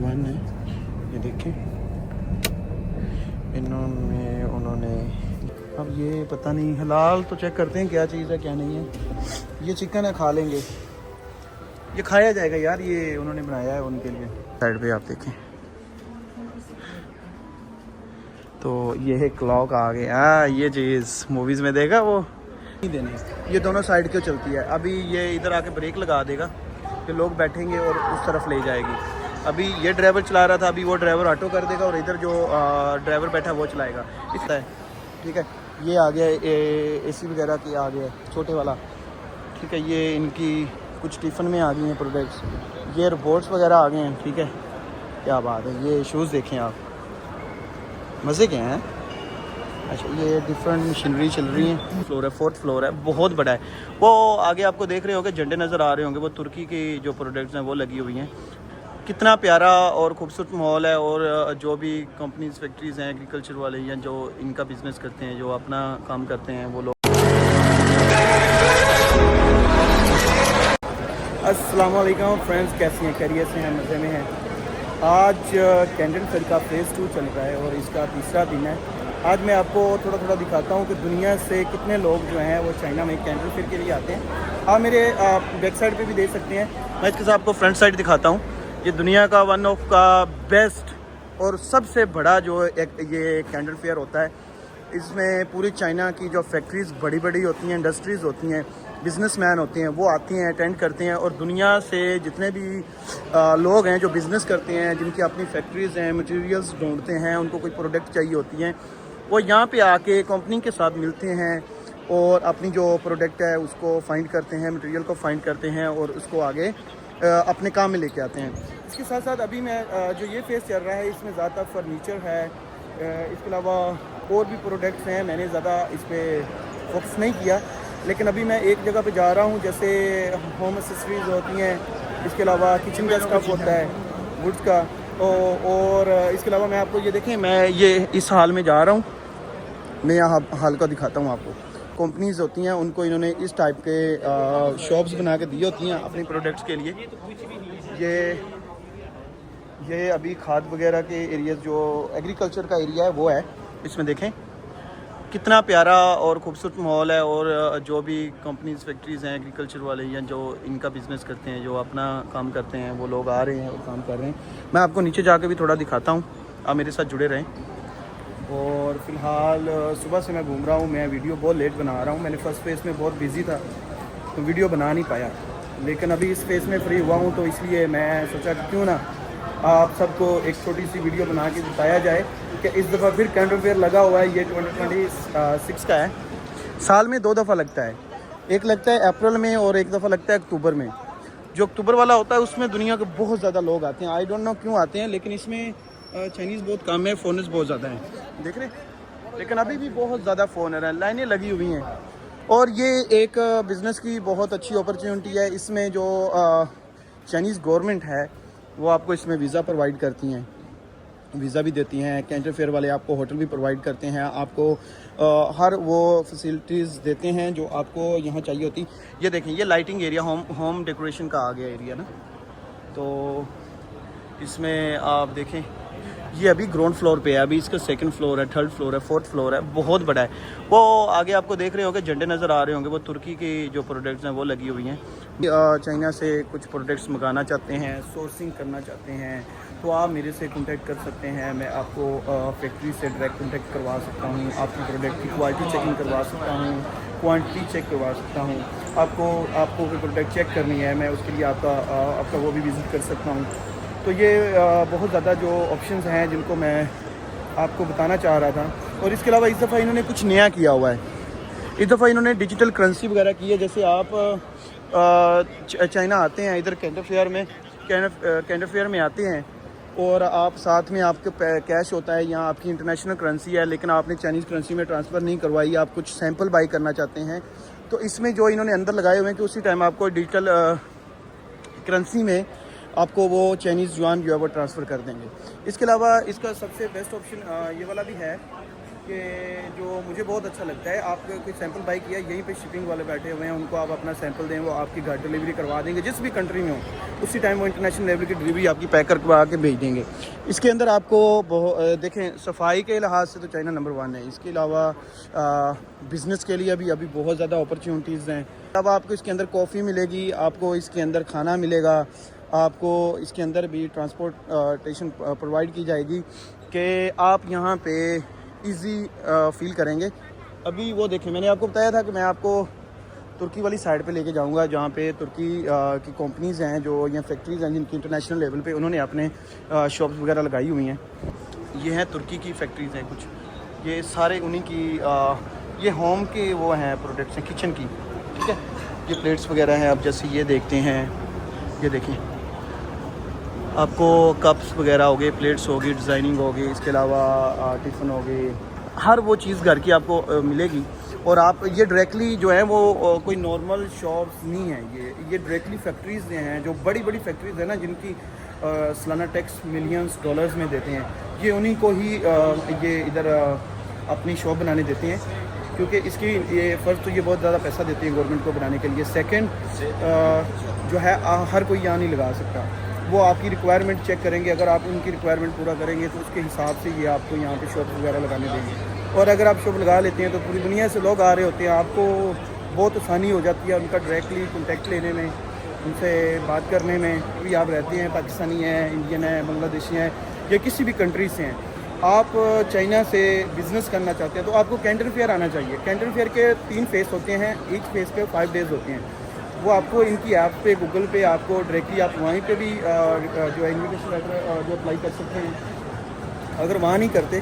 One है, ये देखें। उन्होंने अब ये पता नहीं, हलाल तो चेक करते हैं क्या चीज़ है क्या नहीं है। ये चिकन है, खा लेंगे, ये खाया जाएगा यार, ये उन्होंने बनाया है उनके लिए। साइड पे आप देखें तो ये है क्लॉक आ गया। ये चीज़ मूवीज़ में देखा वो नहीं देने, ये दोनों साइड क्यों चलती है। अभी ये इधर आके ब्रेक लगा देगा कि लोग बैठेंगे और उस तरफ ले जाएगी। अभी ये ड्राइवर चला रहा था, अभी वो ड्राइवर ऑटो कर देगा और इधर जो ड्राइवर बैठा वो चलाएगा। इतना है, ठीक है। ये आ गया एसी वगैरह की आ गया छोटे वाला, ठीक है। ये इनकी कुछ टिफ़िन में आ गई हैं प्रोडक्ट्स, ये रोबोट्स वगैरह आ गए हैं, ठीक है। क्या बात है। ये शूज़ देखें आप, मज़े के हैं। अच्छा, ये डिफरेंट मशीनरी चल रही है। फ्लोर है, 4th फ्लोर है, बहुत बड़ा है। वो आगे आपको देख रहे होंगे, झंडे नज़र आ रहे होंगे, वो तुर्की की जो प्रोडक्ट्स हैं वो लगी हुई हैं। कितना प्यारा और ख़ूबसूरत माहौल है। और जो भी कंपनीज फैक्ट्रीज़ हैं एग्रीकल्चर वाले या जो इनका बिज़नेस करते हैं, जो अपना काम करते हैं, वो लोग। अस्सलाम वालेकुम फ्रेंड्स, कैसे हैं? खैरियत से हैं? मज़े में हैं? आज कैंडल फेयर का फ़ेज़ 2 चल रहा है और इसका तीसरा दिन है। आज मैं आपको थोड़ा दिखाता हूँ कि दुनिया से कितने लोग जो हैं वो चाइना में कैंडल फेयर के लिए आते हैं। आप मेरे बैक साइड पे भी देख सकते हैं। मैं इसके साथ आपको फ्रंट साइड दिखाता हूँ। ये दुनिया का वन ऑफ का बेस्ट और सबसे बड़ा जो ये कैंडल फेयर होता है। इसमें पूरी चाइना की जो फैक्ट्रीज़ बड़ी होती हैं, इंडस्ट्रीज़ होती हैं, बिजनेसमैन होते हैं, वो आते हैं, अटेंड करते हैं। और दुनिया से जितने भी लोग हैं जो बिज़नेस करते हैं, जिनकी अपनी फैक्ट्रीज़ हैं, मटेरियल्स ढूंढते हैं, उनको कोई प्रोडक्ट चाहिए होती हैं, वो यहाँ पे आके कंपनी के साथ मिलते हैं और अपनी जो प्रोडक्ट है उसको फाइंड करते हैं, मटेरियल को फाइंड करते हैं और उसको आगे अपने काम में लेके आते हैं। इसके साथ साथ अभी मैं जो ये फेस चल रहा है, इसमें ज़्यादा फर्नीचर है, इसके अलावा और भी प्रोडक्ट्स हैं। मैंने ज़्यादा इस पर फोकस नहीं किया, लेकिन अभी मैं एक जगह पे जा रहा हूँ, जैसे होम एक्सेसरीज़ होती हैं, इसके अलावा किचन का स्टफ होता है, वुड्स का। और इसके अलावा मैं आपको ये देखें, मैं ये इस हाल में जा रहा हूँ, मैं यहाँ हाल का दिखाता हूँ आपको। कंपनीज़ होती हैं, उनको इन्होंने इस टाइप के शॉप्स बना के दी होती हैं अपने प्रोडक्ट्स के लिए। ये अभी खाद वगैरह के एरियाज़, जो एग्रीकल्चर का एरिया है वो है। इसमें देखें कितना प्यारा और ख़ूबसूरत माहौल है। और जो भी कंपनीज फैक्ट्रीज़ हैं एग्रीकल्चर वाले या जो इनका बिज़नेस करते हैं, जो अपना काम करते हैं, वो लोग आ रहे हैं और काम कर रहे हैं। मैं आपको नीचे जाके भी थोड़ा दिखाता हूँ, आप मेरे साथ जुड़े रहें। और फ़िलहाल सुबह से मैं घूम रहा हूँ, मैं वीडियो बहुत लेट बना रहा हूँ। मैंने फर्स्ट फेज़ में बहुत बिज़ी था तो वीडियो बना नहीं पाया, लेकिन अभी इस फेज़ में फ्री हुआ हूँ, तो इसलिए मैं सोचा कि क्यों ना आप सबको एक छोटी सी वीडियो बना के बताया जाए कि इस दफ़ा फिर कैंडल फेयर लगा हुआ है। ये 2026 का है। साल में 2 दफ़ा लगता है, एक लगता है अप्रैल में और एक दफ़ा लगता है अक्टूबर में। जो अक्टूबर वाला होता है उसमें दुनिया के बहुत ज़्यादा लोग आते हैं। आई डोंट नो क्यों आते हैं, लेकिन इसमें चाइनीज़ बहुत कम है, फ़ोनर्स बहुत ज़्यादा हैं, देख रहे हैं। लेकिन अभी भी बहुत ज़्यादा फ़ोनर हैं, लाइनें लगी हुई हैं। और ये एक बिज़नेस की बहुत अच्छी अपॉर्चुनिटी है। इसमें जो चाइनीज़ गवर्नमेंट है वो आपको इसमें वीज़ा प्रोवाइड करती हैं, वीज़ा भी देती हैं। कैंटर फेयर वाले आपको होटल भी प्रोवाइड करते हैं, आपको हर वो फैसिलिटीज़ देते हैं जो आपको यहाँ चाहिए होती। ये देखें, ये लाइटिंग एरिया, होम डेकोरेशन का आ गया एरिया ना। तो इसमें आप देखें, ये अभी ग्राउंड फ्लोर पे है, अभी इसका 2nd फ्लोर है, 3rd फ्लोर है, 4th फ्लोर है, बहुत बड़ा है। वो आगे आपको देख रहे होंगे, झंडे नज़र आ रहे होंगे, वो तुर्की की जो प्रोडक्ट्स हैं वो लगी हुई हैं। चाइना से कुछ प्रोडक्ट्स मंगाना चाहते हैं, सोर्सिंग करना चाहते हैं, तो आप मेरे से कांटेक्ट कर सकते हैं। मैं आपको फैक्ट्री से डायरेक्ट कांटेक्ट करवा सकता हूँ, आपकी प्रोडक्ट की क्वालिटी चेकिंग करवा सकता हूँ, क्वांटिटी चेक करवा सकता हूँ। आपको कोई प्रोडक्ट चेक करनी है, मैं उसके लिए आपका वो भी विज़िट कर सकता हूँ। तो ये बहुत ज़्यादा जो ऑप्शंस हैं जिनको मैं आपको बताना चाह रहा था। और इसके अलावा इस दफ़ा इन्होंने कुछ नया किया हुआ है। इस दफ़ा इन्होंने डिजिटल करेंसी वगैरह की है। जैसे आप चाइना आते हैं इधर कैंटर फेयर में आते हैं और आप साथ में आपके कैश होता है या आपकी इंटरनेशनल करेंसी है, लेकिन आपने चाइनीज़ करेंसी में ट्रांसफ़र नहीं करवाई, आप कुछ सैंपल बाई करना चाहते हैं, तो इसमें जो इन्होंने अंदर लगाए हुए हैं कि उसी टाइम आपको डिजिटल करेंसी में आपको वो चाइनीज़ युआन जो है वो ट्रांसफ़र कर देंगे। इसके अलावा इसका सबसे बेस्ट ऑप्शन ये वाला भी है। कि जो मुझे बहुत अच्छा लगता है, आप कोई सैंपल बाई किया, यहीं पे शिपिंग वाले बैठे हुए हैं, उनको आप अपना सैंपल दें, वो आपकी घर डिलीवरी करवा देंगे जिस भी कंट्री में हो, उसी टाइम वो इंटरनेशनल लेवल की डिलीवरी आपकी पैक करवा के भेज देंगे। इसके अंदर आपको देखें, सफाई के लिहाज से तो चाइना नंबर 1 है। इसके अलावा बिज़नेस के लिए भी अभी बहुत ज़्यादा अपॉर्चुनिटीज़ हैं। अब आपको इसके अंदर कॉफ़ी मिलेगी, आपको इसके अंदर खाना मिलेगा, आपको इसके अंदर भी ट्रांसपोर्टेशन प्रोवाइड की जाएगी कि आप यहाँ पे इजी फील करेंगे। अभी वो देखें, मैंने आपको बताया था कि मैं आपको तुर्की वाली साइड पे लेके जाऊंगा, जहाँ पे तुर्की की कंपनीज़ हैं, जो या फैक्ट्रीज़ हैं जिनकी इंटरनेशनल लेवल पे उन्होंने अपने शॉप्स वगैरह लगाई हुई हैं। ये हैं तुर्की की फैक्ट्रीज़ हैं कुछ, ये सारे उन्हीं की ये होम के वो हैं प्रोडक्ट्स हैं, किचन की, ठीक है। ये प्लेट्स वगैरह हैं, आप जैसे ये देखते हैं, ये देखिए आपको कप्स वगैरह हो गए, प्लेट्स होगी, डिज़ाइनिंग होगी, इसके अलावा टिफ़िन हो गए, हर वो चीज़ घर की आपको मिलेगी। और आप ये डायरेक्टली जो है वो कोई नॉर्मल शॉप्स नहीं है, ये डायरेक्टली फैक्ट्रीज़ हैं, जो बड़ी बड़ी फैक्ट्रीज़ हैं ना, जिनकी सालाना टैक्स मिलियंस डॉलर्स में देते हैं, ये उन्हीं को ही ये इधर अपनी शॉप बनाने देते हैं, क्योंकि इसकी ये फ़र्स्ट तो ये बहुत ज़्यादा पैसा देती है गवर्नमेंट को बनाने के लिए। सेकंड जो है हर कोई यहाँ नहीं लगा सकता, वो आपकी रिक्वायरमेंट चेक करेंगे, अगर आप उनकी रिक्वायरमेंट पूरा करेंगे तो उसके हिसाब से ये आपको यहाँ पे शॉप वगैरह लगाने देंगे। और अगर आप शॉप लगा लेते हैं तो पूरी दुनिया से लोग आ रहे होते हैं, आपको बहुत आसानी हो जाती है उनका डायरेक्टली कॉन्टेक्ट लेने में, उनसे बात करने में। भी आप रहते हैं, पाकिस्तानी हैं, इंडियन हैं, बांग्लादेशी हैं, या किसी भी कंट्री से हैं, आप चाइना से बिज़नेस करना चाहते हैं तो आपको कैंटन फेयर आना चाहिए। कैंटन फेयर के 3 फेस होते हैं, ईच फेस के 5 डेज़ होते हैं। वो आपको इनकी ऐप पे, गूगल पे आपको डायरेक्टली आप वहीं पे भी जो है इन्विटेशन लेटर जो अप्लाई कर सकते हैं। अगर वहाँ नहीं करते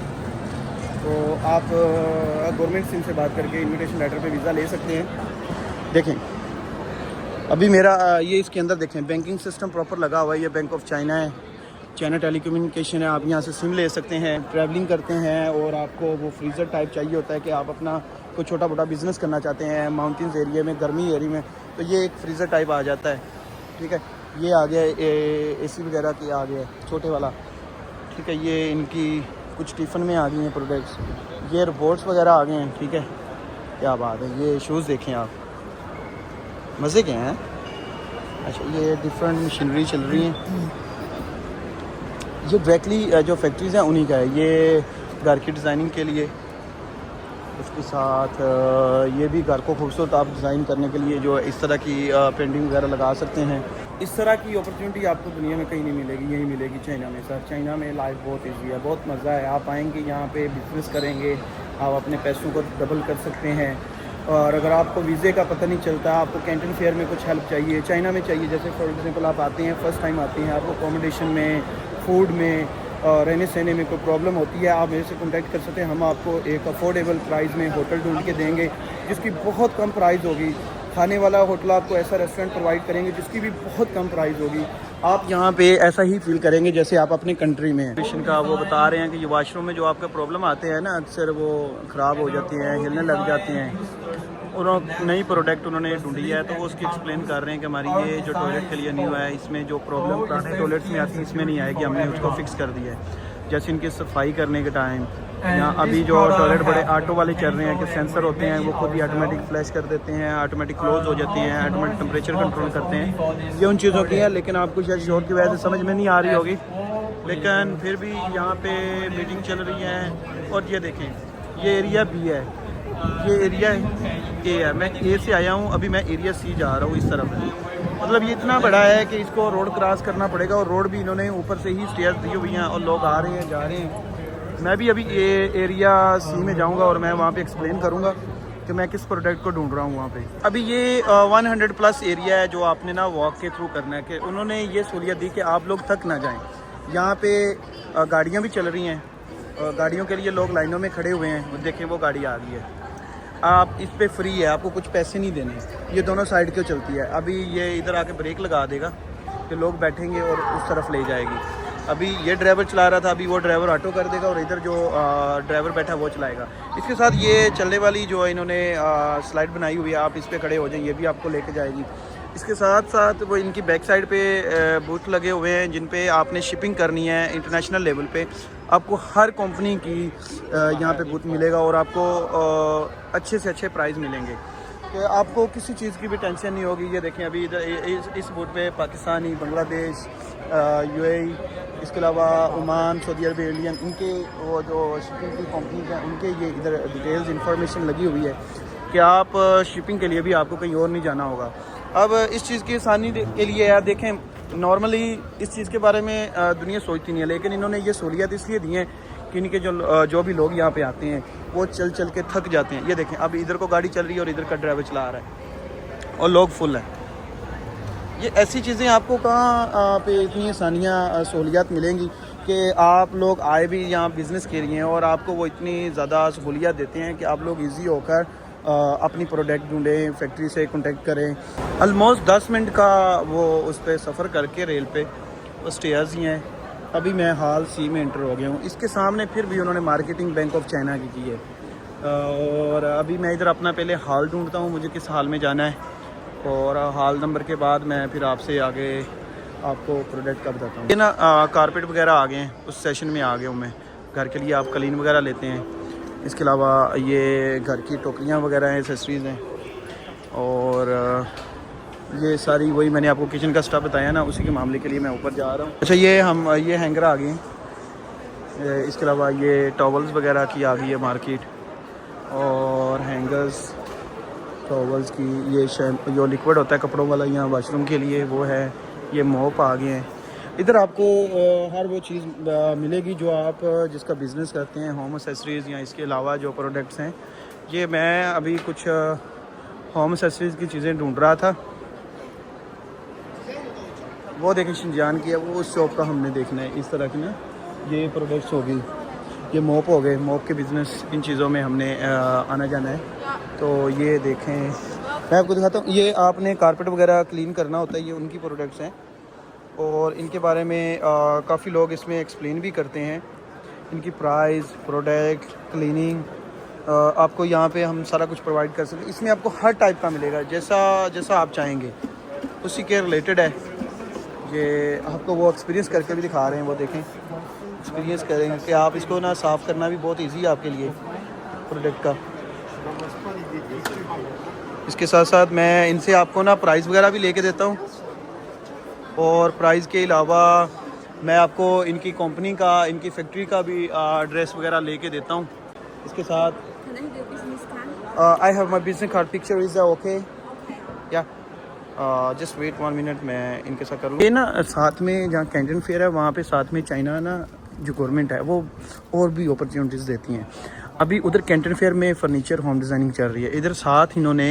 तो आप गवर्नमेंट से इनसे बात करके इन्विटेशन लेटर पे वीज़ा ले सकते हैं। देखें अभी मेरा ये इसके अंदर देखें बैंकिंग सिस्टम प्रॉपर लगा हुआ है, ये बैंक ऑफ चाइना है, चाइना टेलीकम्युनिकेशन है, आप यहाँ से सिम ले सकते हैं। ट्रैवलिंग करते हैं और आपको वो फ्रीज़र टाइप चाहिए होता है कि आप अपना कोई छोटा मोटा बिज़नेस करना चाहते हैं माउंटेन्स एरिया में, गर्मी एरिया में, तो ये एक फ्रीज़र टाइप आ जाता है, ठीक है। ये आ गया AC वगैरह की आ गया छोटे वाला, ठीक है। ये इनकी कुछ टिफ़िन में आ गई हैं प्रोडक्ट्स, ये रोबोट्स वगैरह आ गए हैं, ठीक है। क्या बात है, ये शूज़ देखें आप, मज़े के हैं। अच्छा, ये डिफरेंट मशीनरी चल रही हैं, ये डायरेक्टली जो फैक्ट्रीज़ हैं उन्हीं का है। ये घर की डिज़ाइनिंग के लिए, उसके साथ ये भी घर को खूबसूरत आप डिज़ाइन करने के लिए जो इस तरह की पेंटिंग वगैरह लगा सकते हैं। इस तरह की अपॉर्चुनिटी आपको दुनिया में कहीं नहीं मिलेगी, यही मिलेगी चाइना में। सर चाइना में लाइफ बहुत ईजी है, बहुत मज़ा है। आप आएंगे यहाँ पे बिज़नेस करेंगे, आप अपने पैसों को डबल कर सकते हैं। और अगर आपको वीज़े का पता नहीं चलता, आपको कैंटीन फेयर में कुछ हेल्प चाहिए, चाइना में चाहिए, जैसे फॉर एग्जांपल आप आते हैं, फर्स्ट टाइम आते हैं, आपको अकोमोडेशन में, फूड में, रहने सहने में कोई प्रॉब्लम होती है, आप मेरे से कांटेक्ट कर सकते हैं। हम आपको एक अफोर्डेबल प्राइस में होटल ढूंढ के देंगे जिसकी बहुत कम प्राइस होगी। खाने वाला होटल आपको ऐसा रेस्टोरेंट प्रोवाइड करेंगे जिसकी भी बहुत कम प्राइस होगी। आप यहाँ पे ऐसा ही फील करेंगे जैसे आप अपने कंट्री में हैं। पेशेंट का वो बता रहे हैं कि ये वॉशरूम में जो आपका प्रॉब्लम आते हैं ना, अक्सर वो ख़राब हो जाती हैं, हिलने लग जाती हैं। उन्होंने नई प्रोडक्ट उन्होंने ढूंढी है, तो वो उसकी एक्सप्लेन कर रहे हैं कि हमारी ये जो टॉयलेट के लिए न्यू है, इसमें जो प्रॉब्लम पुराने टॉयलेट्स में आती है इसमें नहीं आएगी, हमने उसको फिक्स कर दिया है। जैसे इनकी सफाई करने के टाइम, यहाँ अभी जो टॉयलेट बड़े ऑटो वाले चल रहे हैं कि सेंसर होते हैं, वो खुद ही ऑटोमेटिक फ्लैश कर देते हैं, ऑटोमेटिक क्लोज हो जाती हैं, ऑटोमेटिक टेम्परेचर कंट्रोल करते हैं। ये उन चीज़ों की है, लेकिन आपको शायद शोर की वजह से समझ में नहीं आ रही होगी, लेकिन फिर भी यहाँ पे मीटिंग चल रही है। और ये देखें, ये एरिया B है, ये एरिया A है। मैं A से आया हूँ, अभी मैं एरिया C जा रहा हूँ इस तरफ। मतलब ये इतना बड़ा है कि इसको रोड क्रॉस करना पड़ेगा, और रोड भी इन्होंने ऊपर से ही स्टेयर्स दी हुई हैं और लोग आ रहे हैं, जा रहे हैं। मैं भी अभी ये एरिया C में जाऊंगा और मैं वहाँ पे एक्सप्लेन करूँगा कि मैं किस प्रोडक्ट को ढूंढ रहा हूँ वहाँ पे। अभी ये 100+ एरिया है जो आपने ना वॉक के थ्रू करना है, कि उन्होंने ये सहूलियत दी कि आप लोग थक ना जाएँ। यहाँ पे गाड़ियाँ भी चल रही हैं, गाड़ियों के लिए लोग लाइनों में खड़े हुए हैं। देखें वो गाड़ी आ गई है, आप इस पे फ्री है, आपको कुछ पैसे नहीं देने। ये दोनों साइड क्यों चलती है। अभी ये इधर आके ब्रेक लगा देगा कि लोग बैठेंगे और उस तरफ ले जाएगी। अभी ये ड्राइवर चला रहा था, अभी वो ड्राइवर ऑटो कर देगा और इधर जो ड्राइवर बैठा वो चलाएगा। इसके साथ ये चलने वाली जो इन्होंने स्लाइड बनाई हुई है, आप इस पर खड़े हो जाए, ये भी आपको लेके जाएगी। इसके साथ साथ वो इनकी बैक साइड पे बूथ लगे हुए हैं जिन पे आपने शिपिंग करनी है इंटरनेशनल लेवल पे। आपको हर कंपनी की यहाँ पे बूथ मिलेगा और आपको अच्छे से अच्छे प्राइस मिलेंगे कि आपको किसी चीज़ की भी टेंशन नहीं होगी। ये देखें अभी इधर इस बूथ पे पाकिस्तानी, बांग्लादेश, यूएई, इसके अलावा ओमान, सऊदी अरब, इंडियन, इनके वो जो शिपिंग की कंपनीज हैं उनके ये इधर डिटेल्स इंफॉर्मेशन लगी हुई है कि आप शिपिंग के लिए भी आपको कहीं और नहीं जाना होगा। अब इस चीज़ की आसानी के लिए यार देखें, नॉर्मली इस चीज़ के बारे में दुनिया सोचती नहीं है, लेकिन इन्होंने ये सहूलियत इसलिए दी है कि इनके जो भी लोग यहाँ पे आते हैं वो चल चल के थक जाते हैं। ये देखें अब इधर को गाड़ी चल रही है और इधर का ड्राइवर चला रहा है और लोग फुल हैं। ये ऐसी चीज़ें आपको कहाँ पे इतनी आसानियाँ सहूलियत मिलेंगी कि आप लोग आए भी यहाँ बिज़नेस के लिए हैं और आपको वो इतनी ज़्यादा सहूलियत देते हैं कि आप लोग ईजी होकर अपनी प्रोडक्ट ढूंढें, फैक्ट्री से कांटेक्ट करें। ऑलमोस्ट 10 मिनट का वो उस पर सफ़र करके रेल पे वो स्टेयर्स ही हैं। अभी मैं हाल सी में एंटर हो गया हूँ। इसके सामने फिर भी उन्होंने मार्केटिंग बैंक ऑफ चाइना की है। और अभी मैं इधर अपना पहले हाल ढूंढता हूँ, मुझे किस हाल में जाना है, और हाल नंबर के बाद मैं फिर आपसे आगे आपको प्रोडक्ट का बताता हूँ। ये ना कारपेट वगैरह आ गए हैं, उस सेशन में आ गया हूँ मैं। घर के लिए आप कलीन वगैरह लेते हैं। इसके अलावा ये घर की टोकरियाँ वगैरह हैं, एक्सेसरीज़ हैं, और ये सारी वही मैंने आपको किचन का स्टफ बताया ना, उसी के मामले के लिए मैं ऊपर जा रहा हूँ। अच्छा ये हैंगर आ गए हैं। इसके अलावा ये टॉवल्स वगैरह की आ गई है मार्केट, और हैंगर्स टॉवल्स की, ये जो लिक्विड होता है कपड़ों वाला यहाँ वाशरूम के लिए वो है। ये मोप आ गए हैं। इधर आपको हर वो चीज़ मिलेगी जो आप जिसका बिज़नेस करते हैं, होम एक्सेसरीज़ या इसके अलावा जो प्रोडक्ट्स हैं। ये मैं अभी कुछ होम एक्सेसरीज़ की चीज़ें ढूंढ रहा था। वो देखें शिनजान की है, वो उस शॉप का हमने देखना है। इस तरह की ना ये प्रोडक्ट्स हो गई, ये मोप हो गए, मोप के बिज़नेस, इन चीज़ों में हमने आना जाना है। तो ये देखें मैं आपको दिखाता हूँ। ये आपने कारपेट वगैरह क्लीन करना होता है, ये उनकी प्रोडक्ट्स हैं और इनके बारे में काफ़ी लोग इसमें एक्सप्लेन भी करते हैं। इनकी प्राइस, प्रोडक्ट, क्लीनिंग आपको यहाँ पे हम सारा कुछ प्रोवाइड कर सकते हैं। इसमें आपको हर टाइप का मिलेगा, जैसा आप चाहेंगे उसी के रिलेटेड है। ये आपको वो एक्सपीरियंस करके भी दिखा रहे हैं, वो देखें, एक्सपीरियंस करेंगे कि आप इसको ना साफ़ करना भी बहुत इजी है आपके लिए प्रोडक्ट का। इसके साथ साथ मैं इनसे आपको ना प्राइस वगैरह भी लेके देता हूँ, और प्राइस के अलावा मैं आपको इनकी कंपनी का, इनकी फैक्ट्री का भी एड्रेस वगैरह लेके देता हूँ। इसके साथ I have my business card picture, is okay या जस्ट वेट 1 मिनट, मैं इनके साथ करूँ। ये ना साथ में जहाँ कैंटन फेयर है वहाँ पे साथ में चाइना ना जो गवर्नमेंट है वो और भी अपॉर्चुनिटीज़ देती हैं। अभी उधर कैंटन फेयर में फ़र्नीचर होम डिज़ाइनिंग चल रही है, इधर साथ इन्होंने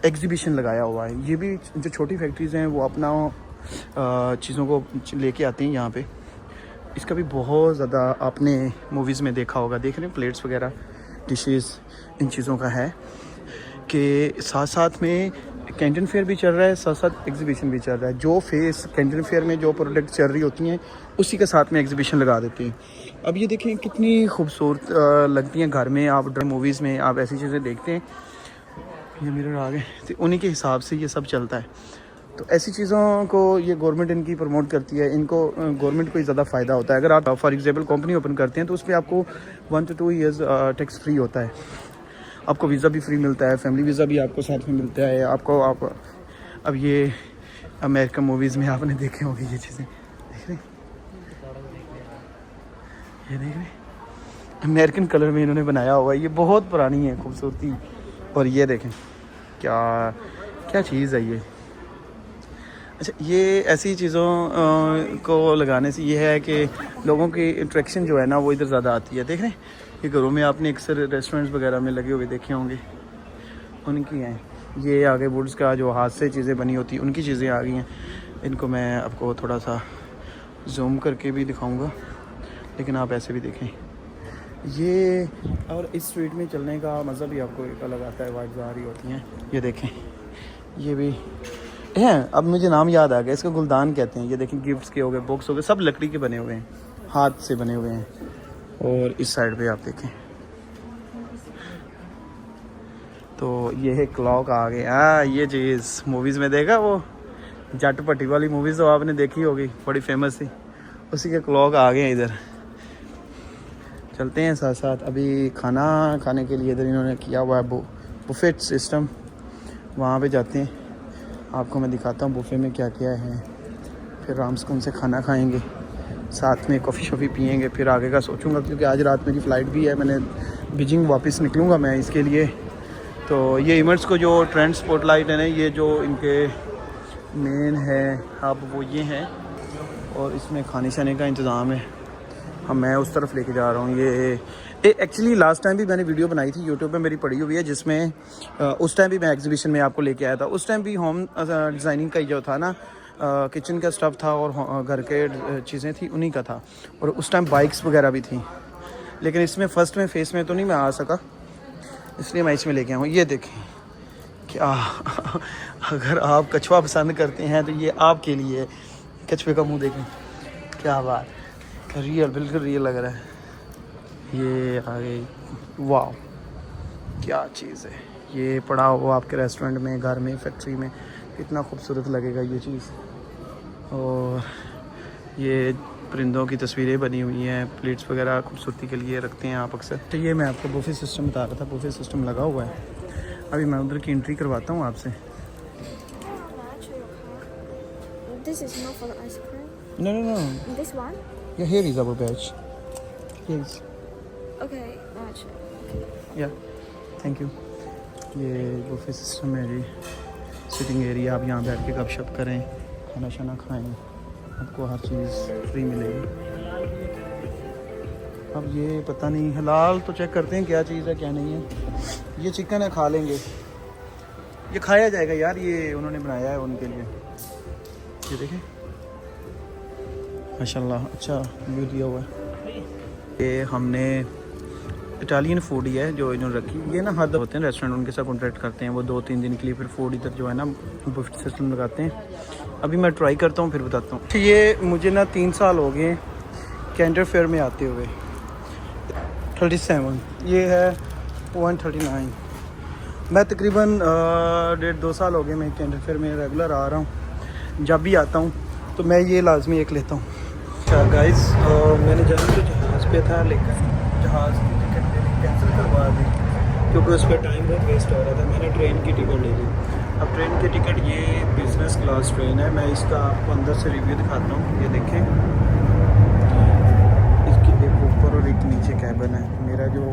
एग्जीबिशन लगाया हुआ है। ये भी जो छोटी फैक्ट्रीज़ हैं वो अपना चीज़ों को लेके आती हैं यहाँ पे। इसका भी बहुत ज़्यादा आपने मूवीज़ में देखा होगा, देख रहे हैं प्लेट्स वगैरह, डिशेस, इन चीज़ों का है कि साथ साथ में कैंटन फेयर भी चल रहा है, साथ साथ एग्जीबिशन भी चल रहा है। जो फेस कैंटन फेयर में जो प्रोडक्ट चल रही होती हैं उसी के साथ में एग्जीबिशन लगा देते हैं। अब ये देखें कितनी खूबसूरत लगती हैं घर में, आप मूवीज़ में आप ऐसी चीज़ें देखते हैं। ये मिरर आ गए, तो उन्हीं के हिसाब से ये सब चलता है। तो ऐसी चीज़ों को ये गवर्नमेंट इनकी प्रमोट करती है, इनको गवर्नमेंट को ही ज़्यादा फ़ायदा होता है। अगर आप फॉर एग्जांपल कंपनी ओपन करते हैं तो उस पर आपको 1 to 2 ईयर्स टैक्स फ्री होता है, आपको वीज़ा भी फ्री मिलता है, फैमिली वीज़ा भी आपको साथ में मिलता है आपको। आप अब ये अमेरिकन मूवीज़ में आपने देखे होंगे ये चीज़ें, देख रहे हैं, ये देख रहे हैं, अमेरिकन कलर में इन्होंने बनाया हुआ है। ये बहुत पुरानी है खूबसूरती, और ये देखें क्या क्या चीज़ है ये। अच्छा, ये ऐसी चीज़ों को लगाने से ये है कि लोगों की इंट्रैक्शन जो है ना वो इधर ज़्यादा आती है। देख रहे हैं ये घरों में आपने अक्सर रेस्टोरेंट्स वगैरह में लगे हुए देखे होंगे, उनकी हैं। ये आगे वुड्स का जो हाथ से चीज़ें बनी होती हैं उनकी चीज़ें आ गई हैं। इनको मैं आपको थोड़ा सा जूम करके भी दिखाऊंगा, लेकिन आप ऐसे भी देखें ये। और इस स्ट्रीट में चलने का मज़ा भी आपको एक अलग आता है, वाइब्स आ रही होती हैं। ये देखें ये भी हैं, अब मुझे नाम याद आ गया, इसको गुलदान कहते हैं। ये देखें गिफ्ट्स के हो गए, बॉक्स हो गए, सब लकड़ी के बने हुए हैं, हाथ से बने हुए हैं। और इस साइड पे आप देखें तो ये है क्लॉक आ गया। ये चीज़ मूवीज़ में देखा, वो जट पट्टी वाली मूवीज़ तो आपने देखी होगी, बड़ी फेमस थी, उसी के क्लॉक आ गए हैं इधर। चलते हैं साथ साथ। अभी खाना खाने के लिए इधर इन्होंने किया हुआ है बुफेट सिस्टम, वहाँ पे जाते हैं, आपको मैं दिखाता हूँ बुफे में क्या क्या है। फिर आराम से उनसे खाना खाएंगे, साथ में कॉफ़ी शॉफ़ी पियेंगे, फिर आगे का सोचूंगा, क्योंकि आज रात मेरी फ़्लाइट भी है, मैंने बीजिंग वापस निकलूँगा मैं इसके लिए। तो ये इमर्स को जो ट्रेंड स्पॉटलाइट है ना, ये जो इनके मेन है अब वो ये है, और इसमें खाने शाने का इंतज़ाम है। हम मैं उस तरफ लेके जा रहा हूँ। ये एक्चुअली लास्ट टाइम भी मैंने वीडियो बनाई थी, यूट्यूब पे मेरी पड़ी हुई है, जिसमें उस टाइम भी मैं एग्जीबिशन में आपको लेके आया था। उस टाइम भी होम डिज़ाइनिंग का जो था ना, किचन का स्टफ़ था और घर के चीज़ें थी, उन्हीं का था, और उस टाइम बाइक्स वगैरह भी थी। लेकिन इसमें फ़र्स्ट में फेस में तो नहीं मैं आ सका, इसलिए मैं इसमें लेके आया हूँ। ये देखें क्या अगर आप कछुआ पसंद करते हैं तो ये आपके लिए। कछुए का मुँह देखें, क्या बात, रियल, बिल्कुल रियल लग रहा है। ये आ गई, वाह क्या चीज़ है। ये पड़ा हुआ आपके रेस्टोरेंट में, घर में, फैक्ट्री में, कितना खूबसूरत लगेगा ये चीज़। और ये परिंदों की तस्वीरें बनी हुई हैं, प्लेट्स वगैरह खूबसूरती के लिए रखते हैं आप अक्सर। तो ये मैं आपको बुफे सिस्टम बता रहा था, बुफे सिस्टम लगा हुआ है। अभी मैं उधर की एंट्री करवाता हूँ आपसे। This is not for the ice cream. No. This one? Yeah, here is our badge. Yes. Okay, gotcha. Yeah, thank you. ये बुफे सिस्टम है जी, सिटिंग एरिया, आप यहाँ बैठ के गपशप करें, खाना शाना खाएं, आपको हर चीज़ फ्री मिलेगी। अब ये पता नहीं, हलाल तो चेक करते हैं क्या चीज़ है क्या नहीं है। ये चिकन है, खा लेंगे, ये खाया जाएगा यार, ये उन्होंने बनाया है उनके लिए। ये देखें माशाल्लाह, अच्छा व्यू दिया हुआ है। ये हमने इटालियन फूड ही है जो इन्होंने रखी। ये ना हद होते हैं रेस्टोरेंट, उनके साथ कॉन्ट्रैक्ट करते हैं, वो 2-3 दिन के लिए फिर फूड इधर जो है ना बुफे सिस्टम लगाते हैं। अभी मैं ट्राई करता हूँ, फिर बताता हूँ। ये मुझे ना 3 साल हो गए कैंटर फेयर में आते हुए। 37, ये है 139। मैं तकरीबन 1.5-2 साल हो गए मैं कैंटर फेयर में रेगुलर आ रहा हूँ। जब भी आता हूँ तो मैं ये लाजमी एक लेता हूँ। अच्छा गाइस, मैंने जाना तो जहाज़ पे था, लेकिन जहाज़ की टिकट मेरी कैंसिल करवा दी, क्योंकि उस पर टाइम बहुत वेस्ट हो रहा था। मैंने ट्रेन की टिकट ले ली। अब ट्रेन की टिकट, ये बिज़नेस क्लास ट्रेन है। मैं इसका आपको अंदर से रिव्यू दिखाता हूँ। ये देखें, इसकी एक ऊपर और एक नीचे कैबिन है। मेरा जो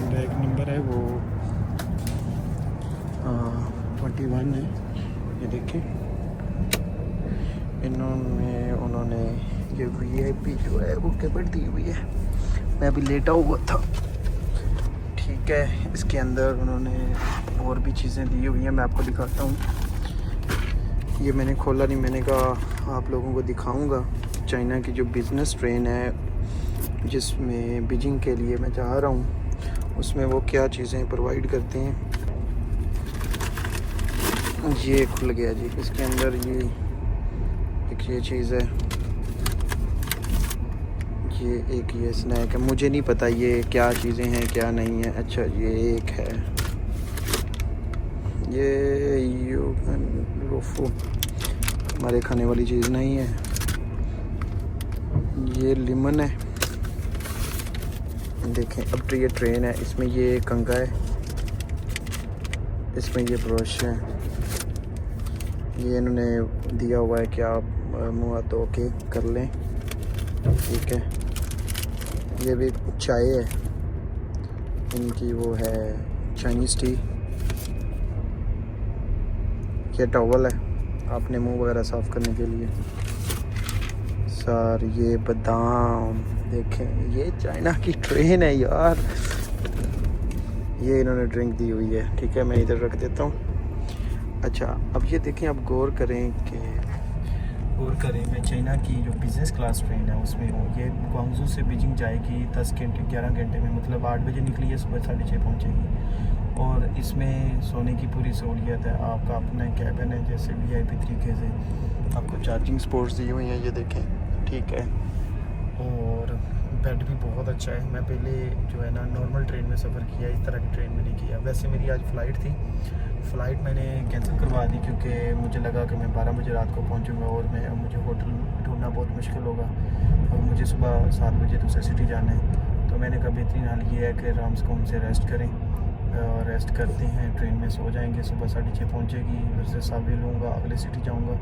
बैग नंबर है वो 21 है। ये देखें, उन्होंने ये VIP जो है वो टिकट दी हुई है। मैं अभी लेटा हुआ था, ठीक है। इसके अंदर उन्होंने और भी चीज़ें दी हुई हैं, मैं आपको दिखाता हूँ। ये मैंने खोला नहीं, मैंने कहा आप लोगों को दिखाऊंगा। चाइना की जो बिज़नेस ट्रेन है जिसमें बीजिंग के लिए मैं जा रहा हूँ, उसमें वो क्या चीज़ें प्रोवाइड करते हैं। ये खुल गया जी, इसके अंदर ये चीज़ है, ये एक ये स्नैक है। मुझे नहीं पता ये क्या चीज़ें हैं क्या नहीं है। अच्छा, ये एक है, ये रोफो, हमारे खाने वाली चीज़ नहीं है। ये लेमन है, देखें। अब तो ये ट्रेन है, इसमें ये कंघा है, इसमें ये ब्रश है। ये इन्होंने दिया हुआ है कि आप मुँह हाथ धो के कर लें, ठीक है। ये भी चाय है इनकी, वो है चाइनीज़ टी। ये टॉवल है आपने मुंह वगैरह साफ़ करने के लिए। सर ये बादाम देखें, ये चाइना की ट्रेन है यार। ये इन्होंने ड्रिंक दी हुई है, ठीक है, मैं इधर रख देता हूँ। अच्छा, अब ये देखें, आप गौर करें, मैं चाइना की जो बिज़नेस क्लास ट्रेन है उसमें हूँ। ये ग्वांगझू से बीजिंग जाएगी 10 घंटे 11 घंटे में, मतलब 8 बजे निकली है, सुबह 6:30 पहुँचेगी। और इसमें सोने की पूरी सहूलियत है, आपका अपना कैबिन है, जैसे VIP तरीके से। आपको चार्जिंग स्पोर्ट्स दी हुई हैं, ये देखें, ठीक है। और बेड भी बहुत अच्छा है। मैं पहले जो है ना नॉर्मल ट्रेन में सफ़र किया, इस तरह की ट्रेन में नहीं किया। वैसे मेरी आज फ़्लाइट थी, फ़्लाइट मैंने कैंसिल करवा दी क्योंकि मुझे लगा कि मैं 12 बजे रात को पहुंचूंगा और मुझे होटल ढूंढना बहुत मुश्किल होगा और मुझे सुबह 7 बजे दूसरी सिटी जाना है। तो मैंने कहा बेहतरीन हाल ये है कि आराम से से रेस्ट करें, रेस्ट करते हैं, ट्रेन में सो जाएंगे, सुबह 6:30 पहुँचेगी, उधर से सावे लूँगा, अगले सिटी जाऊँगा।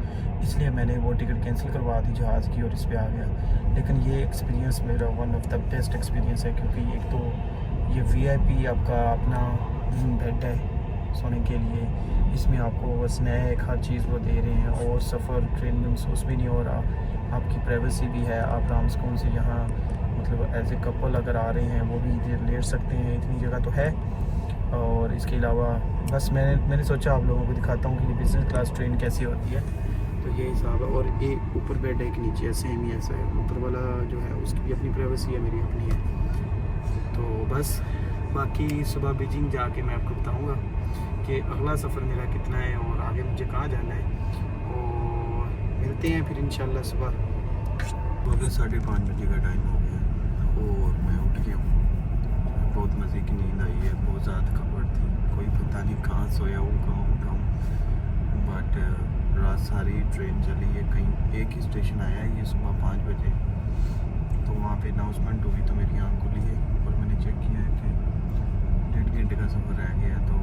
इसलिए मैंने वो टिकट कैंसिल करवा दी जहाज़ की और इस पर आ गया। लेकिन ये एक्सपीरियंस मेरा one of the best experience है क्योंकि एक तो ये VIP आपका अपना बेड है सोने के लिए, इसमें आपको स्नैक हर चीज़ वो दे रहे हैं और सफ़र ट्रेन में महसूस भी नहीं हो रहा, आपकी प्राइवेसी भी है। आप आराम से यहाँ मतलब एज ए कपल अगर आ रहे हैं वो भी इधर लेट सकते हैं, इतनी जगह तो है। और इसके अलावा बस मैंने सोचा आप लोगों को दिखाता हूँ कि ये बिज़नेस क्लास ट्रेन कैसी होती है। तो ये हिसाब है। और ये ऊपर बेड है, एक नीचे है, सेम ही ऐसा है। ऊपर वाला जो है उसकी भी अपनी प्राइवेसी है, मेरी अपनी है। तो बस बाकी सुबह बीजिंग जाके मैं आपको बताऊँगा कि अगला सफ़र मेरा कितना है और आगे मुझे कहाँ जाना है। और मिलते हैं फिर इंशाल्लाह सुबह। अभी 5:30 बजे का टाइम हो गया और मैं उठ गया हूँ। बहुत मज़े की नींद आई है, बहुत ज़्यादा खबर थी, कोई पता नहीं कहाँ सोया हूँ कहाँ उठा हूँ। बट रात सारी ट्रेन चली है, कहीं एक ही स्टेशन आया है ये सुबह 5 बजे। तो वहाँ पे अनाउंसमेंट हुई तो मेरी आँख खुली है और मैंने चेक किया है कि 1.5 घंटे का सफ़र रह गया। तो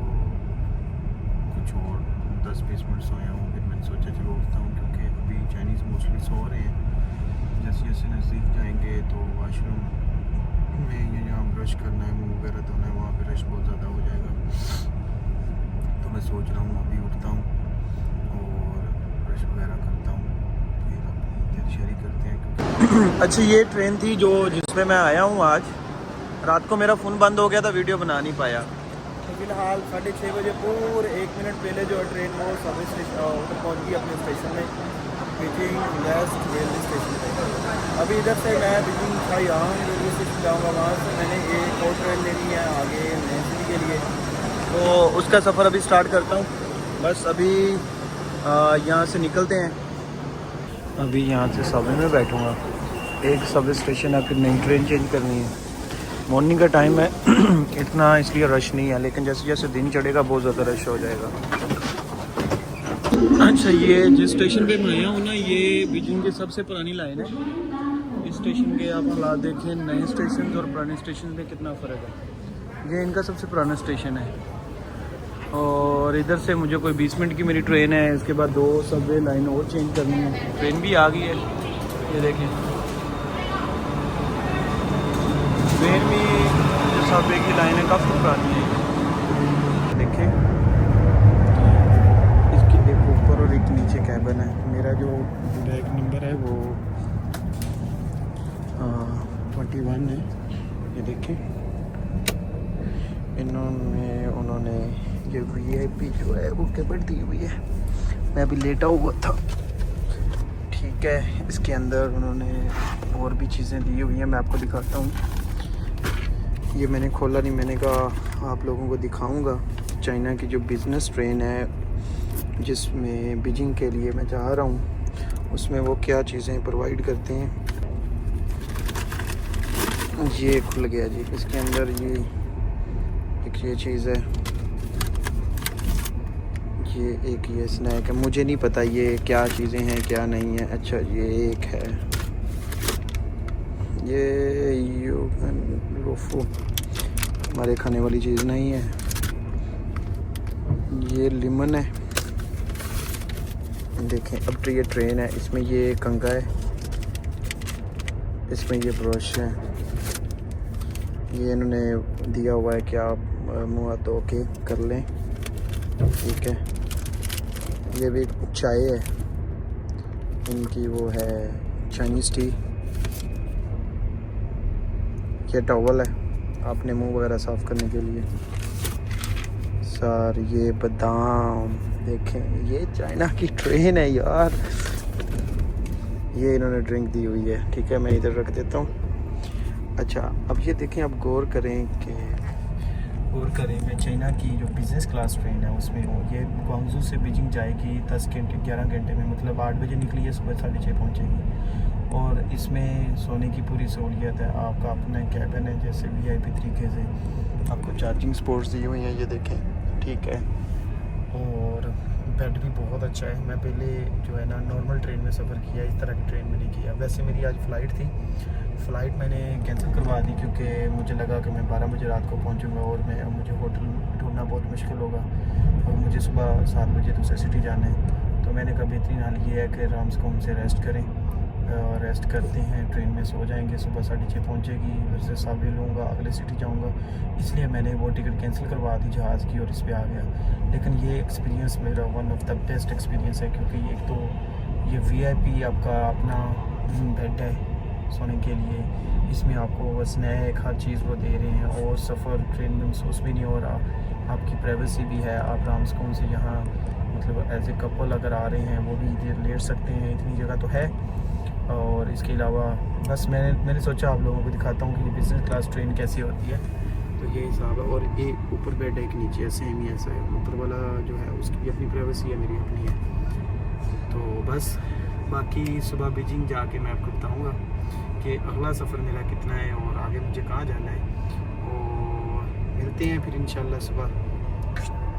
कुछ और 10-20 मिनट सोया हूँ। फिर मैंने सोचा चलो उठता हूँ क्योंकि अभी चाइनीज़ मोस्टली सो रहे हैं। जैसे जैसे नज़दीक जाएंगे तो वाशरूम में यहाँ ब्रश करना है, मुँह वगैरह धोना है, वहाँ पे रश बहुत ज़्यादा हो जाएगा। तो मैं सोच रहा हूँ अभी उठता हूँ और ब्रश वगैरह करता हूँ, फिर अपनी तैयारी करते हैं क्योंकि अच्छा, ये ट्रेन थी जो जिसमें मैं आया हूँ आज। रात को मेरा फ़ोन बंद हो गया था, वीडियो बना नहीं पाया। तो फिलहाल 6:30 बजे पूरे 1 मिनट पहले जो है ट्रेन वो सर्विस स्टेशन उधर पहुँच गई अपने स्टेशन में, बीजिंग वेस्ट रेलवे स्टेशन पे। अभी इधर से मैं बीजिंग शाओयांग रेलवे स्टेशन जाऊँगा, वहाँ से मैंने एक और ट्रेन लेनी है आगे नई सिटी के लिए। तो उसका सफ़र अभी स्टार्ट करता हूँ। बस अभी यहाँ से निकलते हैं। अभी यहाँ से सबवे में बैठूँगा, एक सबवे स्टेशन है, फिर नई ट्रेन चेंज करनी है। मॉर्निंग का टाइम है इतना इसलिए रश नहीं है, लेकिन जैसे जैसे दिन चढ़ेगा बहुत ज़्यादा रश हो जाएगा। अच्छा, ये जिस स्टेशन पे मैं आया हूँ ना, ये बीजिंग की सबसे पुरानी लाइन है। इस स्टेशन के आप हालात देखें, नए स्टेशन और पुराने स्टेशन में कितना फ़र्क है। ये इनका सबसे पुराना स्टेशन है और इधर से मुझे कोई 20 मिनट की मेरी ट्रेन है। इसके बाद 2 सबवे लाइन और चेंज करनी है। ट्रेन भी आ गई है, ये देखें। ट्रेन भी सबवे की लाइन है, काफ़ी पुरानी है। देखें, इसकी एक ऊपर और एक नीचे कैबिन है। मेरा जो बैग नंबर है वो 21 है। ये देखें, उन्होंने ये VIP जो है वो कैबिन दी हुई है। मैं अभी लेटा हुआ था, ठीक है। इसके अंदर उन्होंने और भी चीज़ें दी हुई हैं, मैं आपको दिखाता हूँ। ये मैंने खोला नहीं, मैंने कहा आप लोगों को दिखाऊंगा। चाइना की जो बिज़नेस ट्रेन है जिसमें बीजिंग के लिए मैं जा रहा हूँ, उसमें वो क्या चीज़ें प्रोवाइड करते हैं। ये खुल गया जी, इसके अंदर ये चीज़ है, ये स्नैक है। मुझे नहीं पता ये क्या चीज़ें हैं क्या नहीं है। अच्छा, ये एक है, ये लोफो, हमारे खाने वाली चीज़ नहीं है। ये लेमन है, देखें। अब तो ये ट्रेन है, इसमें ये कंघा है, इसमें ये ब्रश है। ये इन्होंने दिया हुआ है कि आप मुँह हाथ धो के कर लें, ठीक है। ये भी चाय है इनकी, वो है चाइनीज़ टी। ये टॉवल है आपने मुंह वगैरह साफ़ करने के लिए। सर, ये बादाम देखें, ये चाइना की ट्रेन है यार। ये इन्होंने ड्रिंक दी हुई है, ठीक है। मैं इधर रख देता हूँ। अच्छा, अब ये देखें, आप गौर करें मैं चाइना की जो बिज़नेस क्लास ट्रेन है उसमें हूँ। ये ग्वांगझू से बीजिंग जाएगी 10 घंटे 11 घंटे में, मतलब 8 बजे निकली है, सुबह 6:30 पहुँचेगी। और इसमें सोने की पूरी सहूलियत है। आपका अपना कैबिन है, जैसे VIP तरीके से आपको चार्जिंग स्पोर्ट्स दी हुई हैं, ये देखें, ठीक है। और बेड भी बहुत अच्छा है। मैं पहले जो है ना नॉर्मल ट्रेन में सफ़र किया, इस तरह की ट्रेन में नहीं किया। वैसे मेरी आज फ़्लाइट थी, फ़्लाइट मैंने कैंसिल करवा दी क्योंकि मुझे लगा कि मैं 12 बजे रात को पहुंचूंगा और मुझे होटल ढूंढना बहुत मुश्किल होगा और मुझे सुबह 7 बजे दूसरी सिटी जाना है। तो मैंने कहा बेहतरीन हाल ये है कि रामस्कोम से रेस्ट करें, और रेस्ट करते हैं, ट्रेन में सो जाएंगे, सुबह 6:30 पहुँचेगी, उधर से सावे लूँगा, अगले सिटी जाऊँगा। इसलिए मैंने वो टिकट कैंसिल करवा दी जहाज़ की और इस पर आ गया। लेकिन ये एक्सपीरियंस मेरा one of the best experience है, क्योंकि एक तो ये VIP आपका अपना बेड है सोने के लिए, इसमें आपको स्नैक हर चीज़ वो दे रहे हैं और सफ़र ट्रेन में महसूस भी नहीं हो रहा। आपकी प्राइवेसी भी है, आप रामस्कोम से यहाँ मतलब एज ए कपल अगर आ रहे हैं वो भी इधर लेट सकते हैं, इतनी जगह तो है। और इसके अलावा बस मैंने सोचा आप लोगों को दिखाता हूँ कि बिज़नेस क्लास ट्रेन कैसी होती है। तो ये हिसाब है। और ये ऊपर बेड है, एक नीचे है, सेम ही ऐसा है। ऊपर वाला जो है उसकी भी अपनी प्राइवेसी है, मेरी अपनी है। तो बस बाकी सुबह बीजिंग जाके मैं आपको बताऊँगा कि अगला सफ़र मेरा कितना है और आगे मुझे कहाँ जाना है। और मिलते हैं फिर इंशाल्लाह सुबह।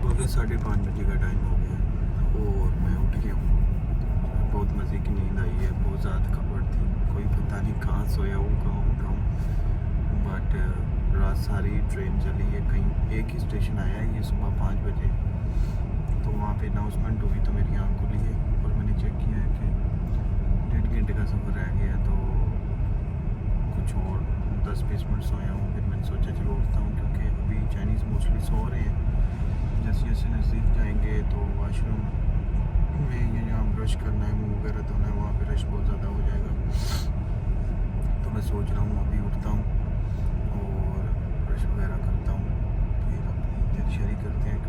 अभी 5:30 बजे का टाइम हो गया और मैं उठ गया हूँ। बहुत मज़े की नींद आई है, बहुत ज़्यादा खबर थी, कोई पता नहीं कहाँ सोया हूँ, कहाँ उठा हूँ। बट रात सारी ट्रेन चली है, कहीं एक ही स्टेशन आया है, ये सुबह 5 बजे। तो वहाँ पे अनाउंसमेंट हुई तो मेरी आँख खुली है और मैंने चेक किया है कि 1.5 घंटे का सफ़र रह गया। तो कुछ और 10-20 मिनट सोया हूँ। फिर मैंने सोचा चलो उठता हूँ, क्योंकि अभी चाइनीज़ मोस्टली सो रहे हैं। जैसे जैसे नज़दीक जाएंगे तो वाशरूम में यहाँ ब्रश करना है, मुँह वगैरह धोना है, वहाँ पे रश बहुत ज़्यादा हो जाएगा। तो मैं सोच रहा हूँ अभी उठता हूँ और ब्रश वगैरह करता हूँ, फिर अपनी तैयारी करते हैं।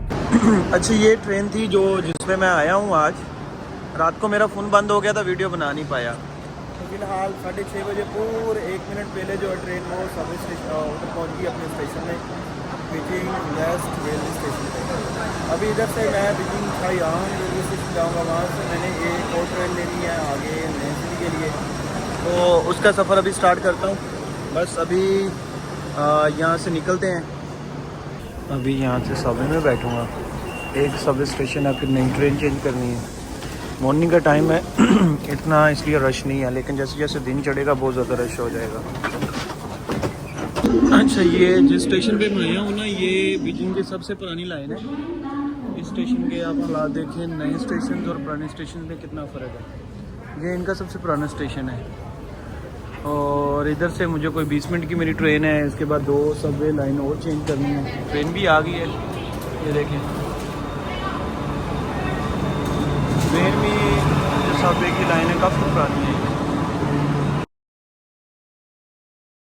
अच्छा, ये ट्रेन थी जो जिसमें मैं आया हूँ आज। रात को मेरा फ़ोन बंद हो गया था, वीडियो बना नहीं पाया। तो फिलहाल 6:30 बजे पूरे 1 मिनट पहले जो है ट्रेन वो सर्विस स्टेशन उधर पहुँच गई अपने स्टेशन में, बीजिंग वेस्ट रेलवे स्टेशन पे। अभी इधर से मैं बीजिंग शाहयान रेलवे स्टेशन जाऊँगा, वहाँ से मैंने एक और ट्रेन लेनी है आगे नई सिटी के लिए। तो उसका सफ़र अभी स्टार्ट करता हूँ। बस अभी यहाँ से निकलते हैं। अभी यहाँ से सबवे में बैठूँगा, एक सबवे स्टेशन है, फिर नई ट्रेन चेंज करनी है। मॉर्निंग का टाइम है इतना इसलिए रश नहीं है, लेकिन जैसे जैसे दिन चढ़ेगा बहुत ज़्यादा रश हो जाएगा। अच्छा, ये जिस स्टेशन पे मैं आया हूँ ना, ये बीजिंग की सबसे पुरानी लाइन है। इस स्टेशन के आप हालात देखें, नए स्टेशन और पुराने स्टेशन में कितना फ़र्क है। ये इनका सबसे पुराना स्टेशन है और इधर से मुझे कोई 20 मिनट की मेरी ट्रेन है। इसके बाद 2 सबवे लाइन और चेंज करनी है। ट्रेन भी आ गई है, ये देखें। ट्रेन में सबवे की लाइन है, काफ़ी पुरानी है।